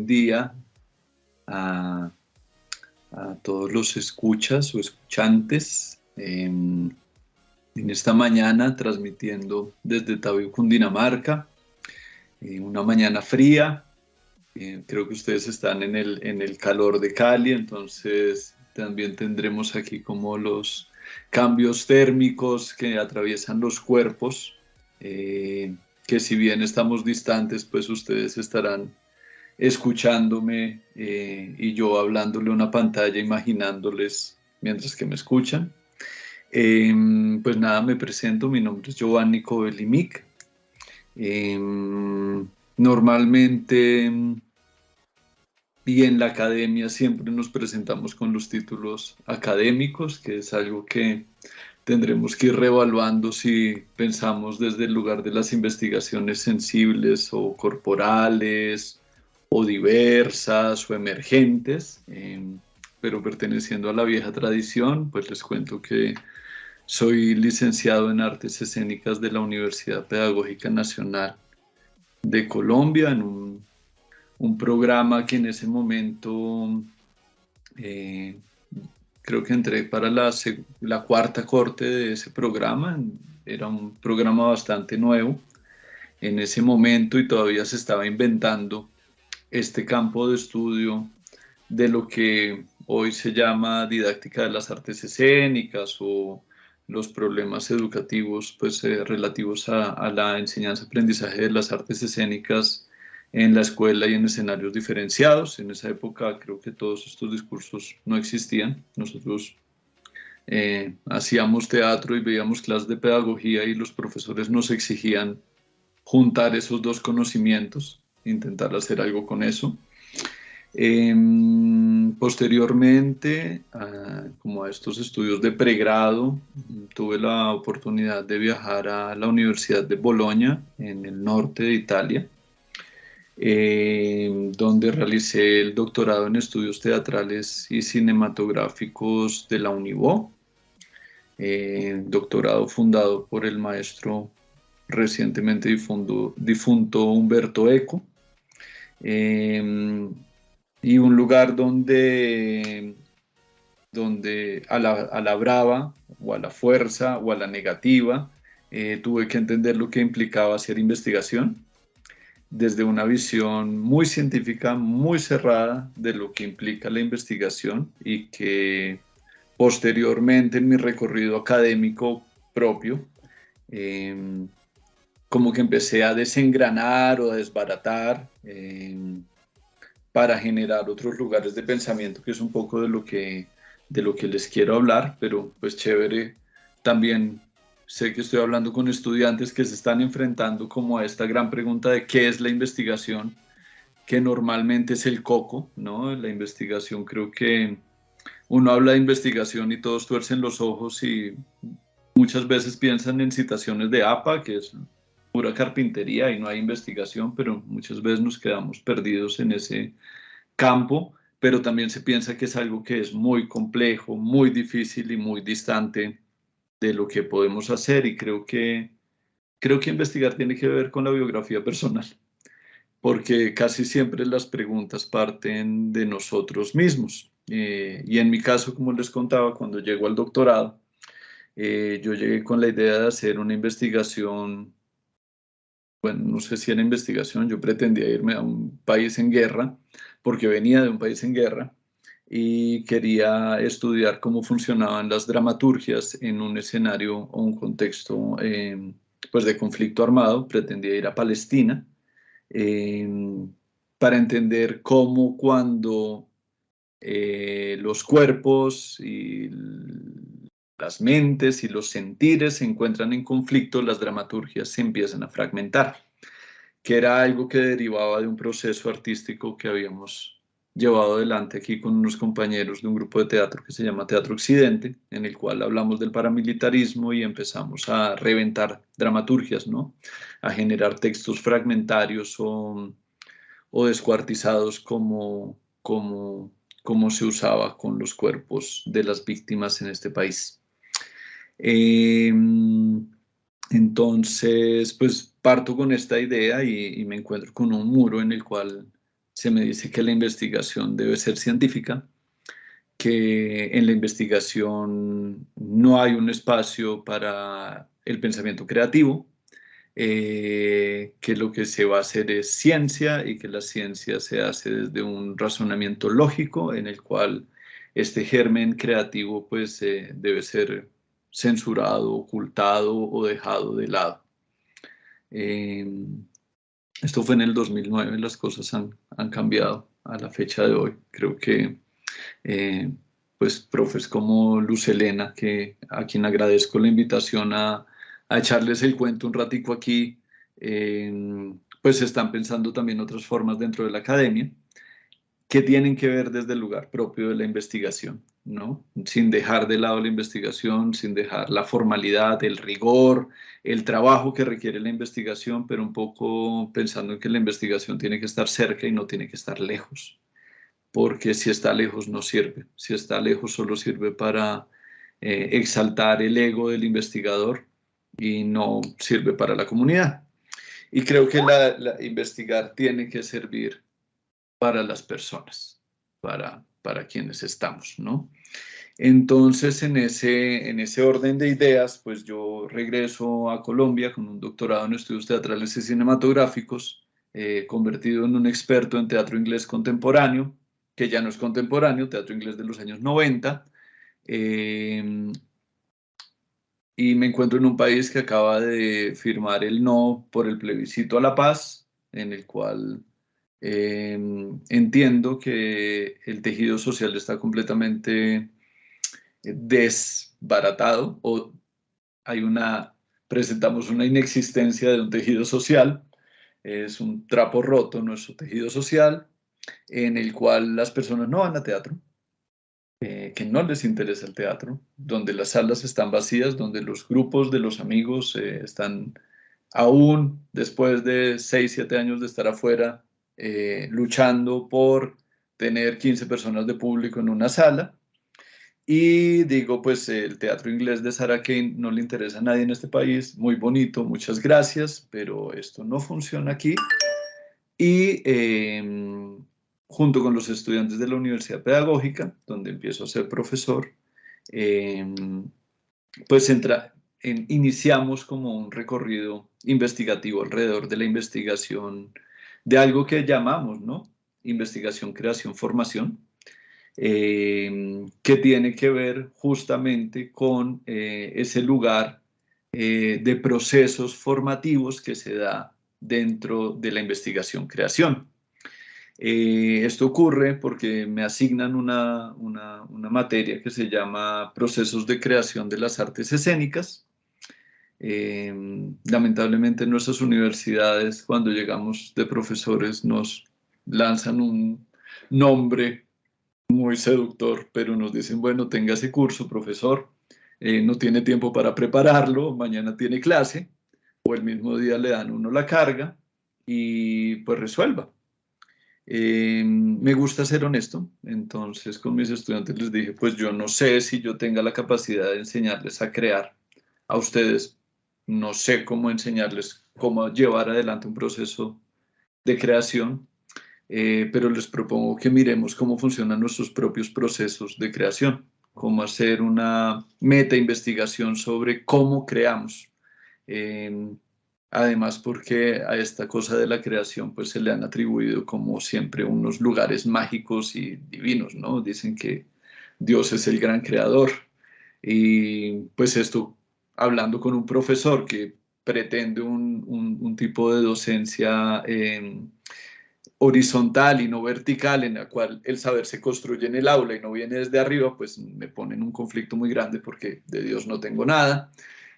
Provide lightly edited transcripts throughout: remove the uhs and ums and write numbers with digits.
buen día a todos los escuchas o escuchantes en esta mañana transmitiendo desde Tabio, Cundinamarca, una mañana fría. Creo que ustedes están en el calor de Cali, entonces también tendremos aquí como los cambios térmicos que atraviesan los cuerpos, que si bien estamos distantes, pues ustedes estarán escuchándome y yo hablándole a una pantalla, imaginándoles mientras que me escuchan. Pues nada, me presento, mi nombre es Giovanni Covelimic. Normalmente y en la academia siempre nos presentamos con los títulos académicos, que es algo que tendremos que ir reevaluando si pensamos desde el lugar de las investigaciones sensibles o corporales o diversas o emergentes, pero perteneciendo a la vieja tradición, pues les cuento que soy licenciado en Artes Escénicas de la Universidad Pedagógica Nacional de Colombia, en un programa que en ese momento creo que entré para la cuarta corte de ese programa. Era un programa bastante nuevo en ese momento y todavía se estaba inventando este campo de estudio de lo que hoy se llama didáctica de las artes escénicas o los problemas educativos pues, relativos a la enseñanza-aprendizaje de las artes escénicas en la escuela y en escenarios diferenciados. En esa época creo que todos estos discursos no existían. Nosotros hacíamos teatro y veíamos clases de pedagogía y los profesores nos exigían juntar esos dos conocimientos, intentar hacer algo con eso. Posteriormente, como a estos estudios de pregrado, tuve la oportunidad de viajar a la Universidad de Bolonia, en el norte de Italia, donde realicé el doctorado en estudios teatrales y cinematográficos de la Univo, doctorado fundado por el maestro recientemente difunto Umberto Eco, y un lugar donde a la brava o a la fuerza o a la negativa tuve que entender lo que implicaba hacer investigación desde una visión muy científica, muy cerrada de lo que implica la investigación, y que posteriormente en mi recorrido académico propio como que empecé a desengranar o a desbaratar para generar otros lugares de pensamiento, que es un poco de lo que les quiero hablar. Pero pues chévere, también sé que estoy hablando con estudiantes que se están enfrentando como a esta gran pregunta de qué es la investigación, que normalmente es el coco, ¿no? La investigación, creo que uno habla de investigación y todos tuercen los ojos y muchas veces piensan en citaciones de APA, que es pura carpintería y no hay investigación, pero muchas veces nos quedamos perdidos en ese campo. Pero también se piensa que es algo que es muy complejo, muy difícil y muy distante de lo que podemos hacer, y creo que investigar tiene que ver con la biografía personal, porque casi siempre las preguntas parten de nosotros mismos. Y en mi caso, como les contaba, cuando llego al doctorado, yo llegué con la idea de hacer una investigación. Bueno, no sé si era investigación, yo pretendía irme a un país en guerra, porque venía de un país en guerra y quería estudiar cómo funcionaban las dramaturgias en un escenario o un contexto pues de conflicto armado. Pretendía ir a Palestina eh, para entender cómo, cuando los cuerpos y las mentes y los sentires se encuentran en conflicto, las dramaturgias se empiezan a fragmentar, que era algo que derivaba de un proceso artístico que habíamos llevado adelante aquí con unos compañeros de un grupo de teatro que se llama Teatro Occidente, en el cual hablamos del paramilitarismo y empezamos a reventar dramaturgias, ¿no? A generar textos fragmentarios o descuartizados como se usaba con los cuerpos de las víctimas en este país. Entonces, pues parto con esta idea y me encuentro con un muro en el cual se me dice que la investigación debe ser científica, que en la investigación no hay un espacio para el pensamiento creativo, que lo que se va a hacer es ciencia y que la ciencia se hace desde un razonamiento lógico en el cual este germen creativo pues debe ser censurado, ocultado o dejado de lado. Eh, Esto fue en el 2009, las cosas han cambiado a la fecha de hoy. Creo que eh, pues profes como Luz Helena, a quien agradezco la invitación a echarles el cuento un ratico aquí, pues están pensando también otras formas dentro de la academia que tienen que ver desde el lugar propio de la investigación, ¿no? Sin dejar de lado la investigación, sin dejar la formalidad, el rigor, el trabajo que requiere la investigación, pero un poco pensando en que la investigación tiene que estar cerca y no tiene que estar lejos, porque si está lejos no sirve, si está lejos solo sirve para exaltar el ego del investigador y no sirve para la comunidad. Y creo que investigar tiene que servir para las personas, para quienes estamos, ¿no? Entonces, en ese orden de ideas, pues yo regreso a Colombia con un doctorado en estudios teatrales y cinematográficos, convertido en un experto en teatro inglés contemporáneo, que ya no es contemporáneo, teatro inglés de los años 90, eh, y me encuentro en un país que acaba de firmar el no por el plebiscito a la paz, en el cual entiendo que el tejido social está completamente desbaratado o presentamos una inexistencia de un tejido social, es un trapo roto nuestro tejido social, en el cual las personas no van a teatro, que no les interesa el teatro, donde las salas están vacías, donde los grupos de los amigos están aún después de 6 7 años de estar afuera, luchando por tener 15 personas de público en una sala. Y digo, pues el teatro inglés de Sarah Kane no le interesa a nadie en este país, muy bonito, muchas gracias, pero esto no funciona aquí. Y junto con los estudiantes de la Universidad Pedagógica, donde empiezo a ser profesor, eh, pues iniciamos como un recorrido investigativo alrededor de la investigación de algo que llamamos, ¿no? Investigación, creación, formación, que tiene que ver justamente con ese lugar de procesos formativos que se da dentro de la investigación, creación. Esto ocurre porque me asignan una materia que se llama Procesos de Creación de las Artes Escénicas. Lamentablemente en nuestras universidades, cuando llegamos de profesores, nos lanzan un nombre muy seductor, pero nos dicen, bueno, tenga ese curso, profesor, no tiene tiempo para prepararlo, mañana tiene clase, o el mismo día le dan uno la carga y pues resuelva. Me gusta ser honesto, entonces con mis estudiantes les dije, pues yo no sé si yo tenga la capacidad de enseñarles a crear a ustedes, no sé cómo enseñarles cómo llevar adelante un proceso de creación, pero les propongo que miremos cómo funcionan nuestros propios procesos de creación, cómo hacer una meta investigación sobre cómo creamos. Eh, Además, porque a esta cosa de la creación pues se le han atribuido como siempre unos lugares mágicos y divinos, ¿no? Dicen que Dios es el gran creador. Y pues esto, hablando con un profesor que pretende un tipo de docencia horizontal y no vertical, en la cual el saber se construye en el aula y no viene desde arriba, pues me pone en un conflicto muy grande porque de Dios no tengo nada,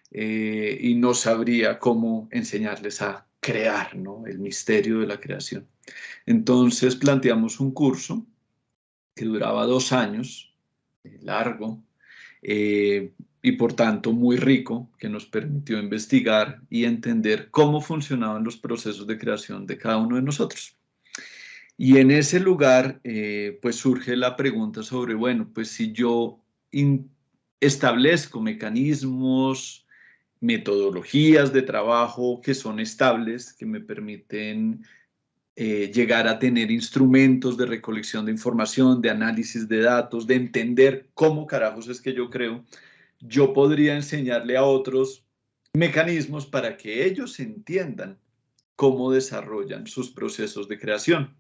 y no sabría cómo enseñarles a crear, ¿no? El misterio de la creación. Entonces planteamos un curso que duraba 2 años, largo, y por tanto muy rico, que nos permitió investigar y entender cómo funcionaban los procesos de creación de cada uno de nosotros. Y en ese lugar, pues surge la pregunta sobre, bueno, pues si yo establezco mecanismos, metodologías de trabajo que son estables, que me permiten llegar a tener instrumentos de recolección de información, de análisis de datos, de entender cómo carajos es que yo creo, yo podría enseñarle a otros mecanismos para que ellos entiendan cómo desarrollan sus procesos de creación.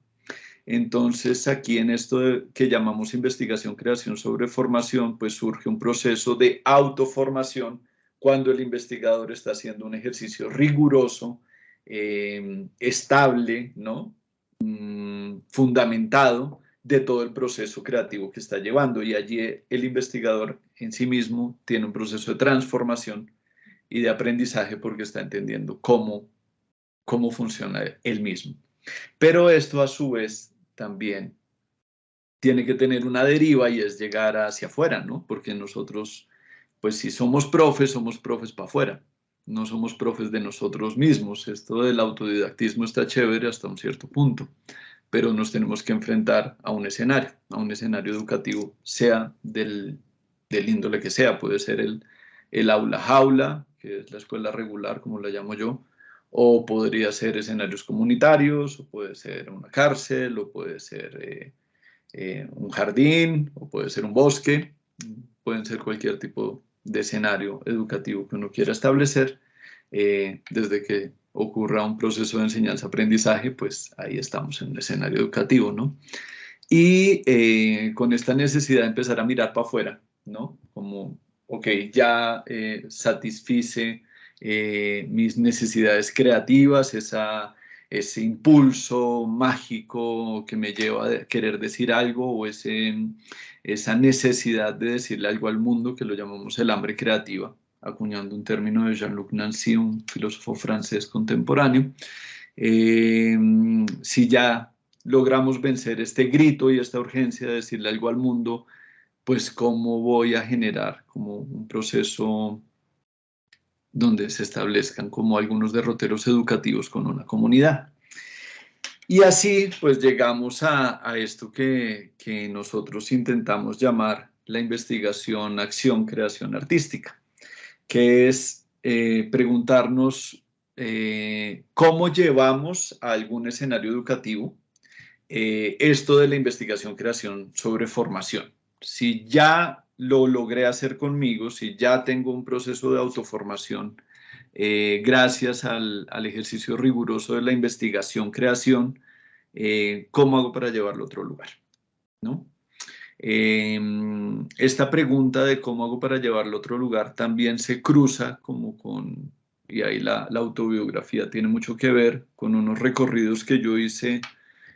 Entonces, aquí en esto que llamamos investigación, creación sobre formación, pues surge un proceso de autoformación cuando el investigador está haciendo un ejercicio riguroso, estable, ¿no? Fundamentado de todo el proceso creativo que está llevando. Y allí el investigador en sí mismo tiene un proceso de transformación y de aprendizaje porque está entendiendo cómo funciona él mismo. Pero esto a su vez también tiene que tener una deriva y es llegar hacia afuera, ¿no? Porque nosotros, pues si somos profes para afuera, no somos profes de nosotros mismos. Esto del autodidactismo está chévere hasta un cierto punto, pero nos tenemos que enfrentar a un escenario educativo, sea del índole que sea. Puede ser el aula jaula, que es la escuela regular, como la llamo yo, o podría ser escenarios comunitarios, o puede ser una cárcel, o puede ser un jardín, o puede ser un bosque, pueden ser cualquier tipo de escenario educativo que uno quiera establecer, desde que ocurra un proceso de enseñanza-aprendizaje, pues ahí estamos en un escenario educativo, ¿no? Y con esta necesidad de empezar a mirar para afuera, ¿no? Como, ok, ya satisfice mis necesidades creativas, ese impulso mágico que me lleva a querer decir algo o esa necesidad de decirle algo al mundo, que lo llamamos el hambre creativa, acuñando un término de Jean-Luc Nancy, un filósofo francés contemporáneo. Si ya logramos vencer este grito y esta urgencia de decirle algo al mundo, pues cómo voy a generar como un proceso donde se establezcan como algunos derroteros educativos con una comunidad. Y así pues llegamos a esto que nosotros intentamos llamar la investigación, acción, creación artística, que es preguntarnos cómo llevamos a algún escenario educativo esto de la investigación, creación sobre formación. Si ya lo logré hacer conmigo, si ya tengo un proceso de autoformación, gracias al ejercicio riguroso de la investigación, creación, ¿cómo hago para llevarlo a otro lugar? ¿No? Esta pregunta de cómo hago para llevarlo a otro lugar también se cruza como con, y ahí la autobiografía tiene mucho que ver con unos recorridos que yo hice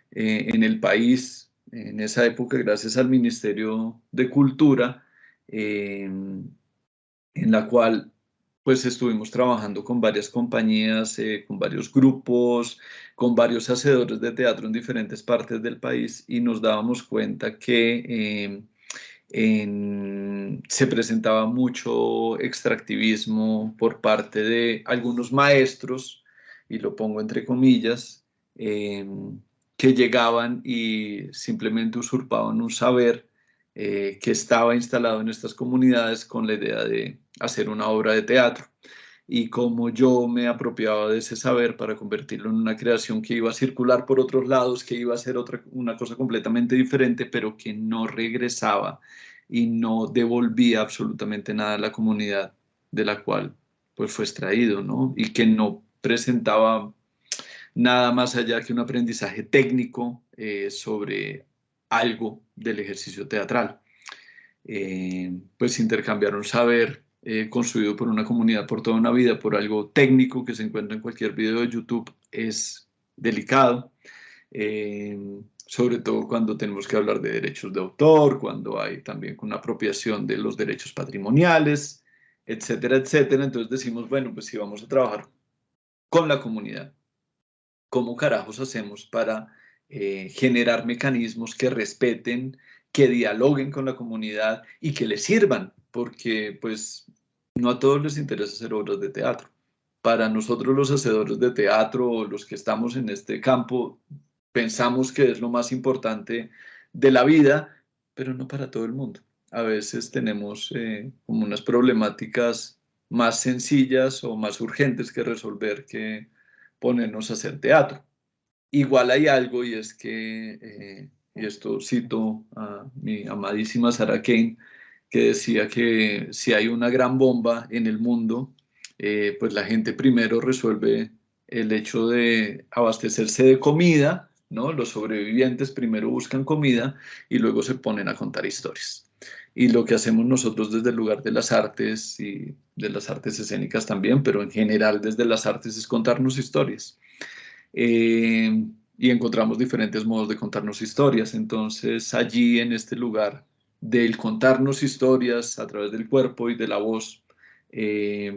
en el país en esa época gracias al Ministerio de Cultura, en la cual pues estuvimos trabajando con varias compañías, con varios grupos, con varios hacedores de teatro en diferentes partes del país y nos dábamos cuenta que se presentaba mucho extractivismo por parte de algunos maestros, y lo pongo entre comillas, que llegaban y simplemente usurpaban un saber que estaba instalado en estas comunidades con la idea de hacer una obra de teatro. Y como yo me apropiaba de ese saber para convertirlo en una creación que iba a circular por otros lados, que iba a ser una cosa completamente diferente, pero que no regresaba y no devolvía absolutamente nada a la comunidad de la cual pues fue extraído, ¿no? Y que no presentaba nada más allá que un aprendizaje técnico sobre algo del ejercicio teatral. Pues intercambiar un saber construido por una comunidad por toda una vida, por algo técnico que se encuentra en cualquier video de YouTube, es delicado, sobre todo cuando tenemos que hablar de derechos de autor, cuando hay también una apropiación de los derechos patrimoniales, etcétera, etcétera. Entonces decimos, bueno, pues si vamos a trabajar con la comunidad, ¿cómo carajos hacemos para generar mecanismos que respeten, que dialoguen con la comunidad y que les sirvan? Porque pues no a todos les interesa hacer obras de teatro. Para nosotros los hacedores de teatro o los que estamos en este campo, pensamos que es lo más importante de la vida, pero no para todo el mundo. A veces tenemos como unas problemáticas más sencillas o más urgentes que resolver que ponernos a hacer teatro. igual hay algo, y es que, y esto cito a mi amadísima Sarah Kane, que decía que si hay una gran bomba en el mundo, pues la gente primero resuelve el hecho de abastecerse de comida, ¿no? Los sobrevivientes primero buscan comida y luego se ponen a contar historias. Y lo que hacemos nosotros desde el lugar de las artes y de las artes escénicas también, pero en general desde las artes es contarnos historias. Y encontramos diferentes modos de contarnos historias. Entonces, allí en este lugar del contarnos historias a través del cuerpo y de la voz,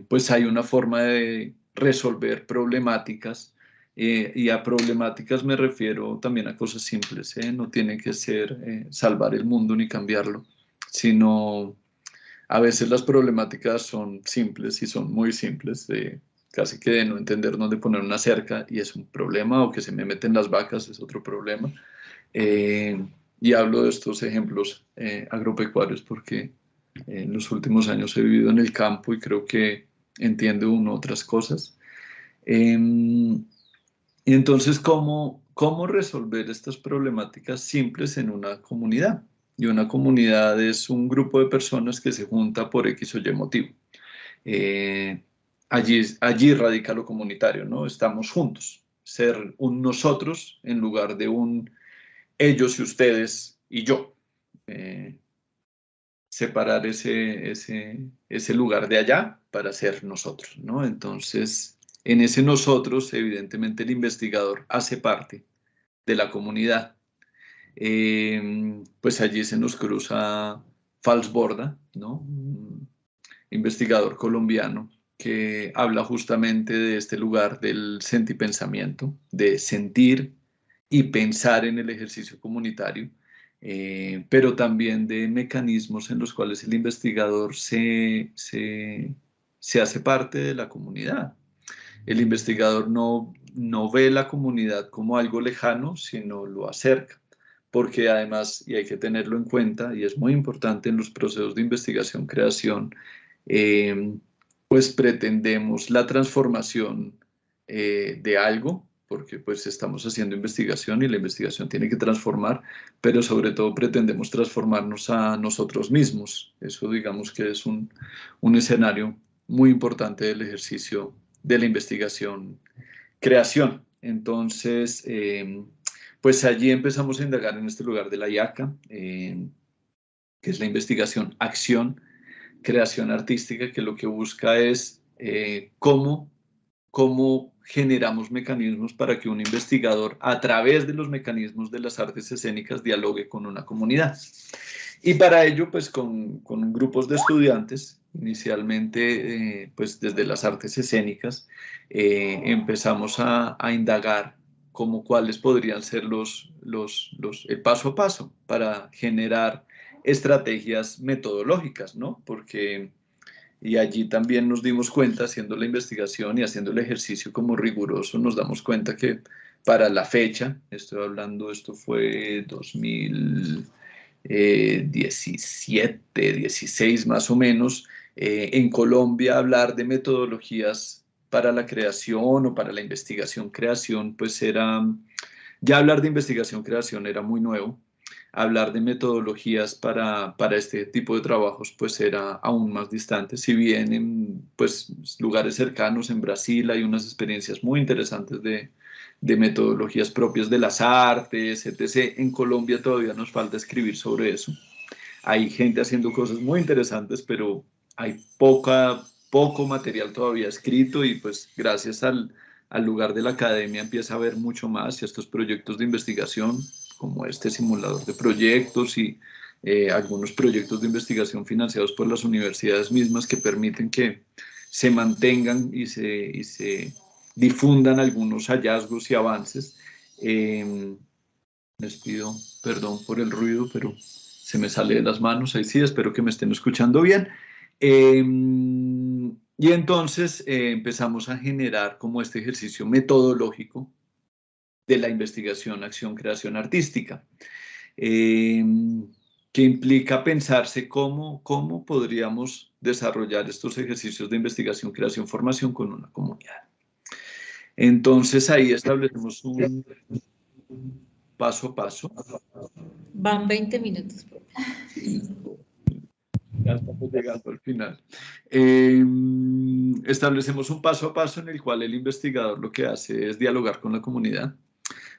pues hay una forma de resolver problemáticas. Y a problemáticas me refiero también a cosas simples, ¿eh? No tiene que ser salvar el mundo ni cambiarlo, sino a veces las problemáticas son simples y son muy simples, casi que de no entender dónde poner una cerca y es un problema, o que se me meten las vacas es otro problema. Eh, y hablo de estos ejemplos agropecuarios porque en los últimos años he vivido en el campo y creo que entiende uno otras cosas. Eh, y entonces, ¿cómo resolver estas problemáticas simples en una comunidad? Y una comunidad es un grupo de personas que se junta por X o Y motivo. Eh, allí radica lo comunitario, ¿no? Estamos juntos, ser un nosotros en lugar de un ellos y ustedes y yo. Eh, Separar ese lugar de allá para ser nosotros, ¿no? Entonces, en ese nosotros, evidentemente el investigador hace parte de la comunidad. Pues allí se nos cruza Fals Borda, ¿no? Un investigador colombiano que habla justamente de este lugar del sentipensamiento, de sentir y pensar en el ejercicio comunitario, pero también de mecanismos en los cuales el investigador se hace parte de la comunidad. El investigador no ve la comunidad como algo lejano, sino lo acerca, porque además, y hay que tenerlo en cuenta, y es muy importante en los procesos de investigación-creación, eh, pues pretendemos la transformación de algo, porque pues estamos haciendo investigación y la investigación tiene que transformar, pero sobre todo pretendemos transformarnos a nosotros mismos. Eso digamos que es un escenario muy importante del ejercicio de la investigación creación. Entonces, pues allí empezamos a indagar en este lugar de la IACA, que es la investigación, acción, creación artística, que lo que busca es cómo generamos mecanismos para que un investigador, a través de los mecanismos de las artes escénicas, dialogue con una comunidad. Y para ello, pues con grupos de estudiantes, inicialmente, pues desde las artes escénicas, empezamos a indagar cuáles podrían ser el paso a paso para generar estrategias metodológicas, ¿no? Porque, y allí también nos dimos cuenta, haciendo la investigación y haciendo el ejercicio como riguroso, nos damos cuenta que para la fecha, estoy hablando, esto fue 2017, 16 más o menos, en Colombia hablar de metodologías para la creación o para la investigación-creación, pues ya hablar de investigación-creación era muy nuevo. Hablar de metodologías para este tipo de trabajos pues era aún más distante, si bien en pues, lugares cercanos en Brasil hay unas experiencias muy interesantes de metodologías propias de las artes, etc. En Colombia todavía nos falta escribir sobre eso. Hay gente haciendo cosas muy interesantes, pero hay poco material todavía escrito y pues gracias al lugar de la academia empieza a haber mucho más y estos proyectos de investigación como este simulador de proyectos y algunos proyectos de investigación financiados por las universidades mismas que permiten que se mantengan y se difundan algunos hallazgos y avances. Les pido perdón por el ruido, pero se me sale de las manos. Ahí sí, espero que me estén escuchando bien. Y entonces empezamos a generar como este ejercicio metodológico de la investigación, acción, creación artística, eh, que implica pensarse cómo podríamos desarrollar estos ejercicios de investigación, creación, formación con una comunidad. Entonces ahí establecemos un paso a paso. Van 20 minutos. Ya estamos llegando al final. Establecemos un paso a paso en el cual el investigador lo que hace es dialogar con la comunidad.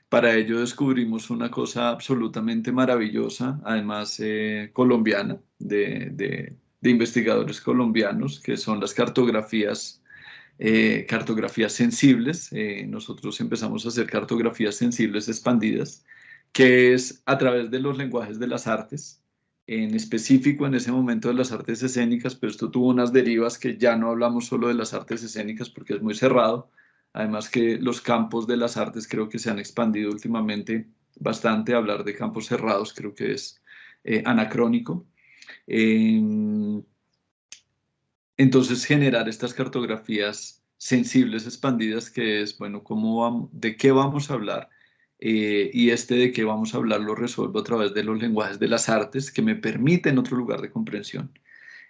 Para ello descubrimos una cosa absolutamente maravillosa, además colombiana, de investigadores colombianos, que son las cartografías sensibles. Nosotros empezamos a hacer cartografías sensibles expandidas, que es a través de los lenguajes de las artes, en específico en ese momento de las artes escénicas, pero esto tuvo unas derivas que ya no hablamos solo de las artes escénicas porque es muy cerrado. Además que los campos de las artes creo que se han expandido últimamente bastante. Hablar de campos cerrados creo que es anacrónico. Entonces generar estas cartografías sensibles expandidas, que es, bueno, de qué vamos a hablar, y de qué vamos a hablar lo resuelvo a través de los lenguajes de las artes que me permiten otro lugar de comprensión,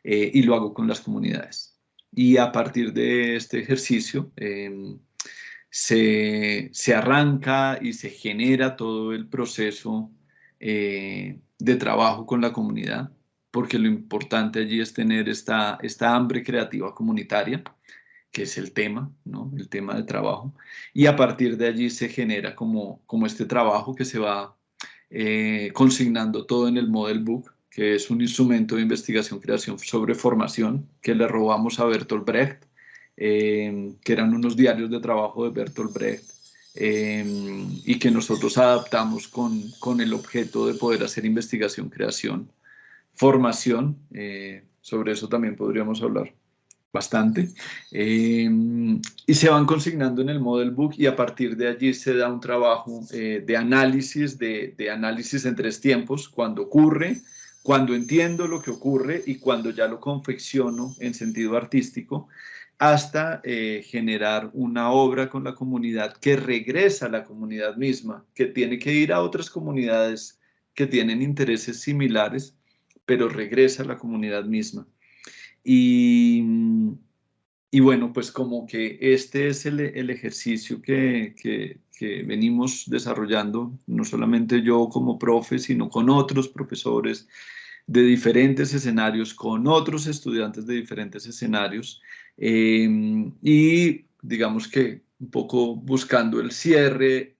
y lo hago con las comunidades. Y a partir de este ejercicio se arranca y se genera todo el proceso de trabajo con la comunidad, porque lo importante allí es tener esta hambre creativa comunitaria, que es el tema, ¿no? El tema de trabajo. Y a partir de allí se genera como este trabajo que se va consignando todo en el Model Book, que es un instrumento de investigación, creación sobre formación, que le robamos a Bertolt Brecht, que eran unos diarios de trabajo de Bertolt Brecht, y que nosotros adaptamos con el objeto de poder hacer investigación, creación, formación. Sobre eso también podríamos hablar bastante, y se van consignando en el Model Book, y a partir de allí se da un trabajo de análisis, de análisis en 3 tiempos: cuando ocurre, cuando entiendo lo que ocurre y cuando ya lo confecciono en sentido artístico, hasta generar una obra con la comunidad que regresa a la comunidad misma, que tiene que ir a otras comunidades que tienen intereses similares, pero regresa a la comunidad misma. Y, y bueno, pues como que este es el ejercicio que venimos desarrollando, no solamente yo como profe, sino con otros profesores de diferentes escenarios, con otros estudiantes de diferentes escenarios, y digamos que un poco buscando el cierre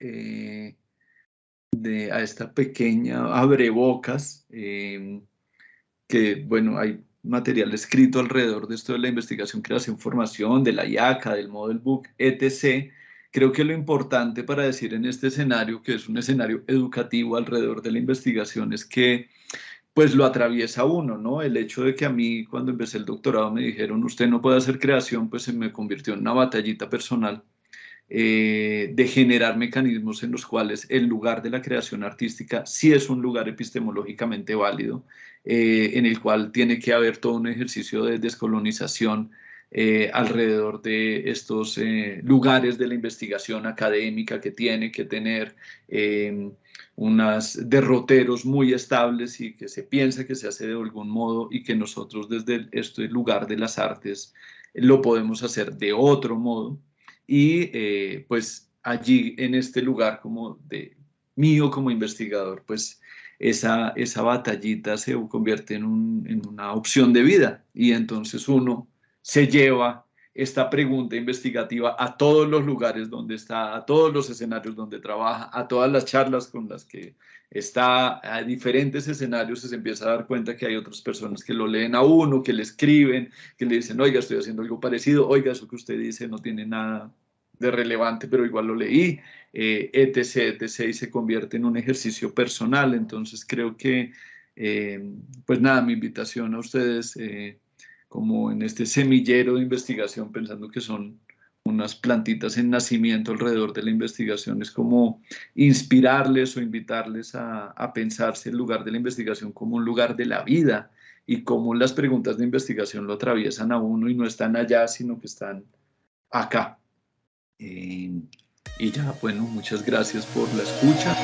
a esta pequeña abrebocas, que bueno, hay material escrito alrededor de esto de la investigación, creación, formación, de la IACA, del Model Book, etc. Creo que lo importante para decir en este escenario, que es un escenario educativo alrededor de la investigación, es que pues lo atraviesa uno, ¿no? El hecho de que a mí cuando empecé el doctorado me dijeron usted no puede hacer creación, pues se me convirtió en una batallita personal, de generar mecanismos en los cuales el lugar de la creación artística sí es un lugar epistemológicamente válido, en el cual tiene que haber todo un ejercicio de descolonización alrededor de estos lugares de la investigación académica, que tiene que tener unos derroteros muy estables y que se piensa que se hace de algún modo, y que nosotros desde este lugar de las artes lo podemos hacer de otro modo. Y pues allí en este lugar como de mío como investigador, pues esa batallita se convierte en una opción de vida, y entonces uno se lleva esta pregunta investigativa a todos los lugares donde está, a todos los escenarios donde trabaja, a todas las charlas con las que está, a diferentes escenarios. Se empieza a dar cuenta que hay otras personas que lo leen a uno, que le escriben, que le dicen, oiga, estoy haciendo algo parecido, oiga, eso que usted dice no tiene nada de relevante, pero igual lo leí, etc., etc., y se convierte en un ejercicio personal. Entonces creo que, pues nada, mi invitación a ustedes, como en este semillero de investigación, pensando que son unas plantitas en nacimiento alrededor de la investigación, es como inspirarles o invitarles a pensarse el lugar de la investigación como un lugar de la vida, y cómo las preguntas de investigación lo atraviesan a uno y no están allá, sino que están acá. Y ya, bueno, muchas gracias por la escucha.